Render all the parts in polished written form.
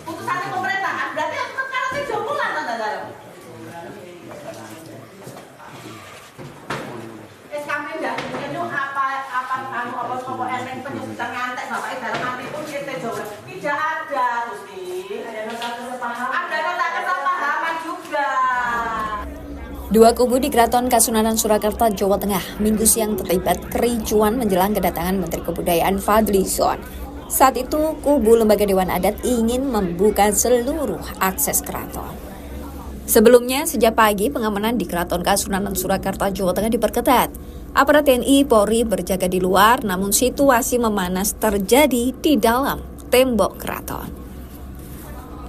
Putusannya pemerintahan berarti karena sejauhan dalam. Kami dah itu apa elemen penyebutan ngantek bapak dalam arti pun kita jauh tidak ada Gusti. Ada nota kesalahpahaman juga. Dua kubu di Keraton Kasunanan Surakarta, Jawa Tengah, Minggu siang terlibat kericuan menjelang kedatangan Menteri Kebudayaan Fadly Zon. Saat itu, kubu Lembaga Dewan Adat ingin membuka seluruh akses keraton. Sebelumnya, sejak pagi pengamanan di Keraton Kasunanan Surakarta, Jawa Tengah diperketat. Aparat TNI Polri berjaga di luar, namun situasi memanas terjadi di dalam tembok keraton.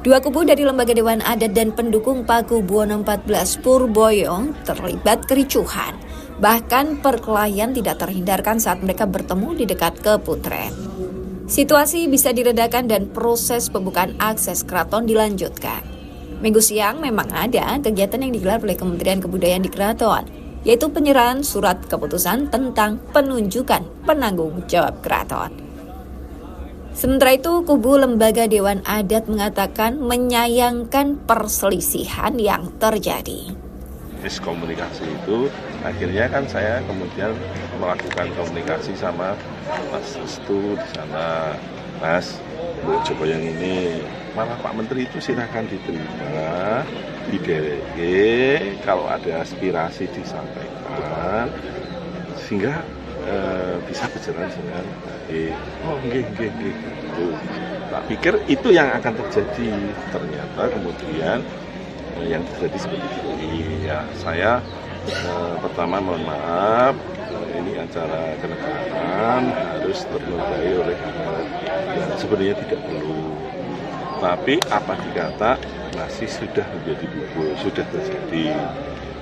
Dua kubu dari Lembaga Dewan Adat dan pendukung Pakubuwono XIV Purboyo terlibat kericuhan. Bahkan perkelahian tidak terhindarkan saat mereka bertemu di dekat Keputren. Situasi bisa diredakan dan proses pembukaan akses keraton dilanjutkan. Minggu siang memang ada kegiatan yang digelar oleh Kementerian Kebudayaan di Keraton, yaitu penyerahan surat keputusan tentang penunjukan penanggung jawab keraton. Sementara itu, kubu Lembaga Dewan Adat mengatakan menyayangkan perselisihan yang terjadi. Miskomunikasi itu akhirnya kan saya kemudian melakukan komunikasi sama Mas Restu di sana, Mas Bu Joko yang ini malah Pak Menteri itu silakan diterima di DLG, kalau ada aspirasi disampaikan sehingga bisa berjalan dengan baik. Oh, nggih. Tak pikir itu yang akan terjadi. Ternyata kemudian yang terjadi seperti ini. Ya, saya pertama mohon maaf, ini acara kenegaraan harus ternodai oleh yang sebenarnya tidak perlu. Tapi apa dikata masih sudah menjadi bubur, sudah terjadi.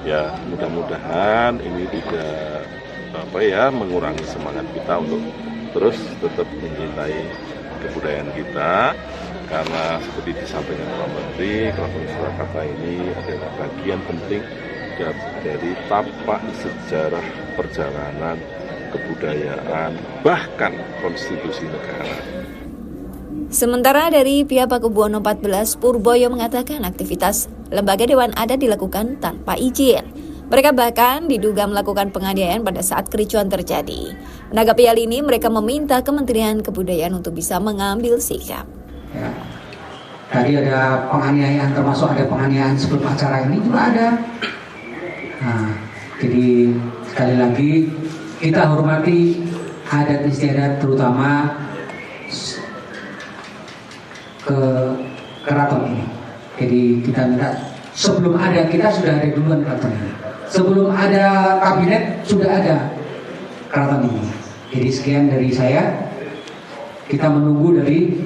Ya, mudah-mudahan ini tidak mengurangi semangat kita untuk terus tetap mencintai kebudayaan kita, karena seperti disampaikan Pak Menteri, Keraton Surakarta ini adalah bagian penting dari tapak sejarah perjalanan kebudayaan bahkan konstitusi negara. Sementara dari pihak Pakubuwono XIV Purboyo mengatakan aktivitas Lembaga Dewan Adat dilakukan tanpa izin. Mereka bahkan diduga melakukan penganiayaan pada saat kericuan terjadi. Menanggapi hal ini, mereka meminta Kementerian Kebudayaan untuk bisa mengambil sikap. Ya. Tadi ada penganiayaan, termasuk ada penganiayaan sebelum acara ini juga ada. Nah, jadi sekali lagi kita hormati adat istiadat, terutama ke keraton ini. Jadi kita minta sebelum ada, kita sudah ada duluan keraton ini. Sebelum ada kabinet sudah ada keraton ini. Jadi sekian dari saya. Kita menunggu dari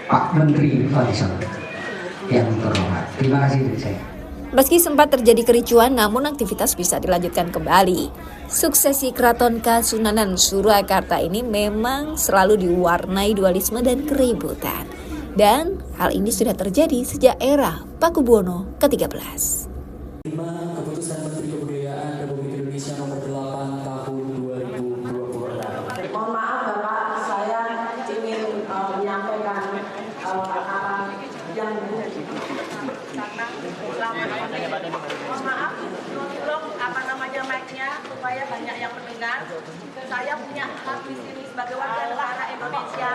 Pak Menteri Fadly Zon yang terhormat. Terima kasih dari saya. Meski sempat terjadi kericuan, namun aktivitas bisa dilanjutkan kembali. Suksesi Keraton Kasunanan Surakarta ini memang selalu diwarnai dualisme dan keributan. Dan hal ini sudah terjadi sejak era Pakubuwono ke-13. Keputusan Menteri Kebudayaan Republik Indonesia nomor 8 tahun 2026. Mohon maaf Bapak, saya ingin menyampaikan yang mohon maaf, tolong mic-nya supaya banyak yang mendengar. Saya punya hak di sini sebagai warga negara Indonesia.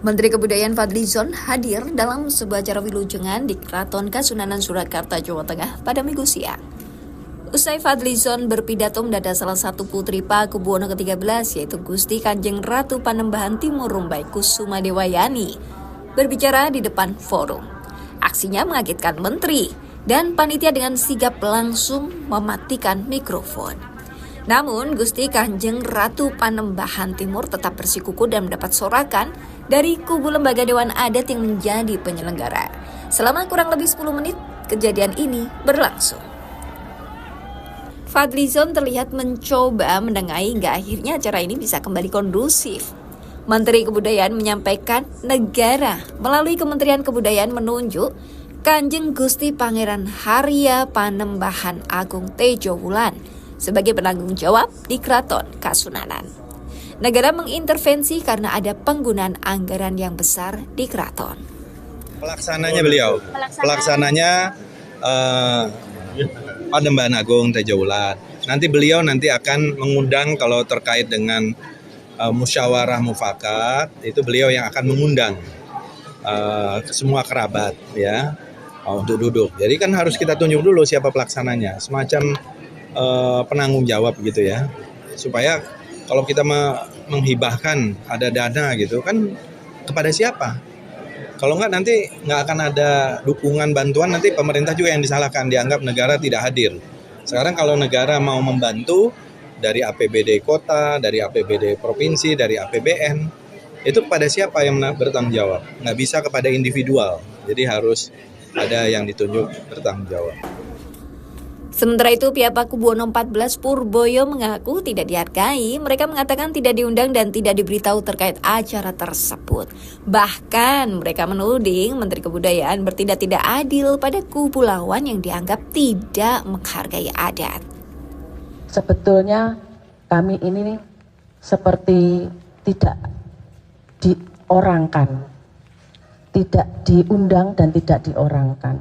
Menteri Kebudayaan Fadlizon hadir dalam sebuah acara wilujengan di Keraton Kasunanan Surakarta, Jawa Tengah pada Minggu siang. Usai Fadlizon berpidato mendadak salah satu putri Pakubuwono ke-13 yaitu Gusti Kanjeng Ratu Panembahan Timur Rumbai Kusuma Dewayani berbicara di depan forum. Aksinya mengagetkan menteri dan panitia dengan sigap langsung mematikan mikrofon. Namun, Gusti Kanjeng Ratu Panembahan Timur tetap bersikukuh dan mendapat sorakan dari kubu lembaga Dewan Adat yang menjadi penyelenggara. Selama kurang lebih 10 menit, kejadian ini berlangsung. Fadlizon terlihat mencoba menengahi hingga akhirnya acara ini bisa kembali kondusif. Menteri Kebudayaan menyampaikan negara melalui Kementerian Kebudayaan menunjuk Kanjeng Gusti Pangeran Harya Panembahan Agung Tejo Wulan sebagai penanggung jawab di Keraton Kasunanan. Negara mengintervensi karena ada penggunaan anggaran yang besar di keraton. Pelaksananya beliau, Panembahan Agung Tejo Wulan. Nanti beliau akan mengundang kalau terkait dengan musyawarah mufakat, itu beliau yang akan mengundang semua kerabat ya untuk duduk. Jadi kan harus kita tunjuk dulu siapa pelaksananya, semacam penanggung jawab gitu ya, supaya kalau kita menghibahkan ada dana gitu kan kepada siapa, kalau nggak nanti nggak akan ada dukungan bantuan, nanti pemerintah juga yang disalahkan, dianggap negara tidak hadir. Sekarang kalau negara mau membantu dari APBD kota, dari APBD provinsi, dari APBN, itu kepada siapa yang bertanggung jawab, nggak bisa kepada individual, jadi harus ada yang ditunjuk bertanggung jawab. Sementara itu, pihak Pakubuwono 14 Purboyo mengaku tidak dihargai. Mereka mengatakan tidak diundang dan tidak diberitahu terkait acara tersebut. Bahkan mereka menuding Menteri Kebudayaan bertindak tidak adil pada kubu lawan yang dianggap tidak menghargai adat. Sebetulnya kami ini seperti tidak diorangkan, tidak diundang dan tidak diorangkan.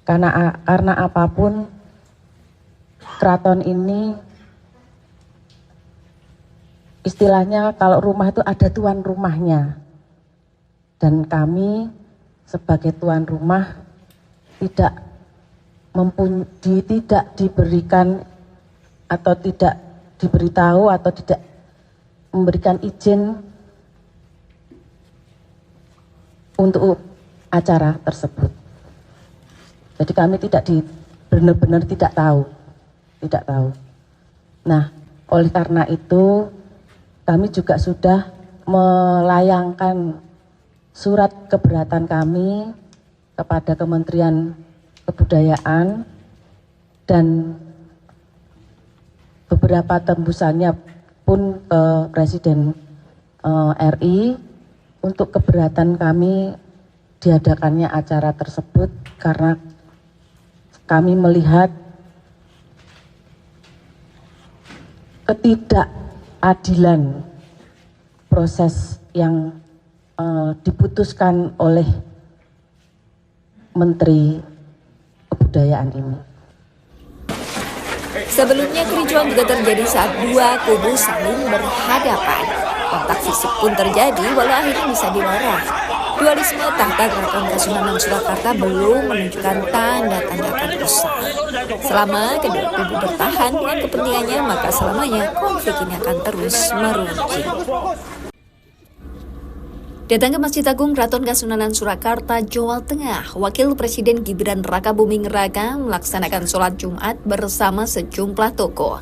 Karena apapun, keraton ini istilahnya kalau rumah itu ada tuan rumahnya, dan kami sebagai tuan rumah tidak diberikan atau tidak diberitahu atau tidak memberikan izin untuk acara tersebut. Jadi kami benar-benar tidak tahu. Nah, oleh karena itu kami juga sudah melayangkan surat keberatan kami kepada Kementerian Kebudayaan dan beberapa tembusannya pun ke Presiden RI untuk keberatan kami diadakannya acara tersebut, karena kami melihat ketidakadilan proses yang diputuskan oleh Menteri Kebudayaan ini. Sebelumnya kericuan juga terjadi saat dua kubu saling berhadapan. Kontak fisik pun terjadi walau akhirnya bisa dilarang. Dualisme tahta Keraton Kasunanan Surakarta belum menunjukkan tanda-tanda akan usai. Selama kedua kubu bertahan dengan kepentingannya, maka selamanya konflik ini akan terus meruncing. Datang ke Masjid Agung Keraton Kasunanan Surakarta, Jawa Tengah, Wakil Presiden Gibran Rakabuming Raka melaksanakan sholat Jumat bersama sejumlah tokoh.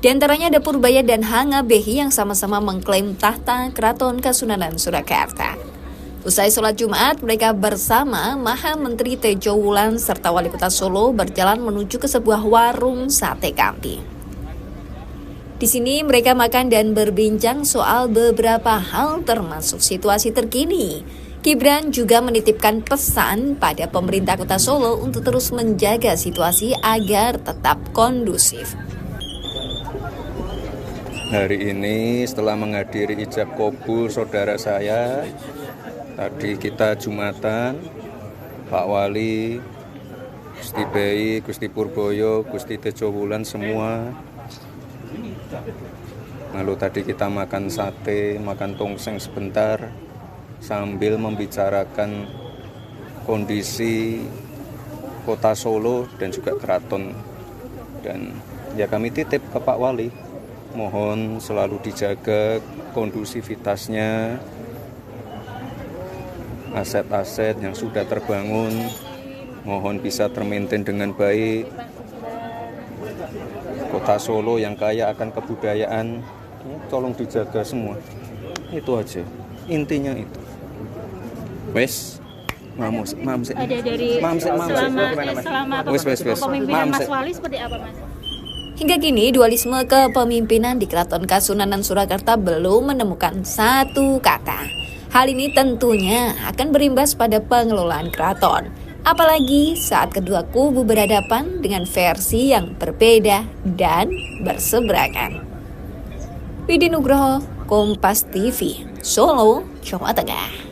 Di antaranya ada Purbaya dan Hangabehi yang sama-sama mengklaim tahta Keraton Kasunanan Surakarta. Usai sholat Jumat, mereka bersama Maha Menteri Tejo Wulan serta Wali Kota Solo berjalan menuju ke sebuah warung sate kambing. Di sini mereka makan dan berbincang soal beberapa hal termasuk situasi terkini. Gibran juga menitipkan pesan pada pemerintah Kota Solo untuk terus menjaga situasi agar tetap kondusif. Hari ini setelah menghadiri ijab kabul saudara saya, tadi kita Jumatan, Pak Wali, Gusti Bayi, Gusti Purboyo, Gusti Tejo Wulan semua. Lalu tadi kita makan sate, makan tongseng sebentar. sambil membicarakan kondisi Kota Solo dan juga keraton. Dan ya kami titip ke Pak Wali, mohon selalu dijaga kondusivitasnya, aset-aset yang sudah terbangun mohon bisa termaintain dengan baik. Kota Solo yang kaya akan kebudayaan, tolong dijaga semua. Itu aja, intinya itu. Wes, ada dari selama kepemimpinan Mas Wali seperti apa, Mas? Hingga kini, dualisme kepemimpinan di Keraton Kasunanan Surakarta belum menemukan satu kata. Hal ini tentunya akan berimbas pada pengelolaan keraton. Apalagi saat kedua kubu berhadapan dengan versi yang berbeda dan berseberangan. Widi Nugroho, Kompas TV, Solo, Jawa Tengah.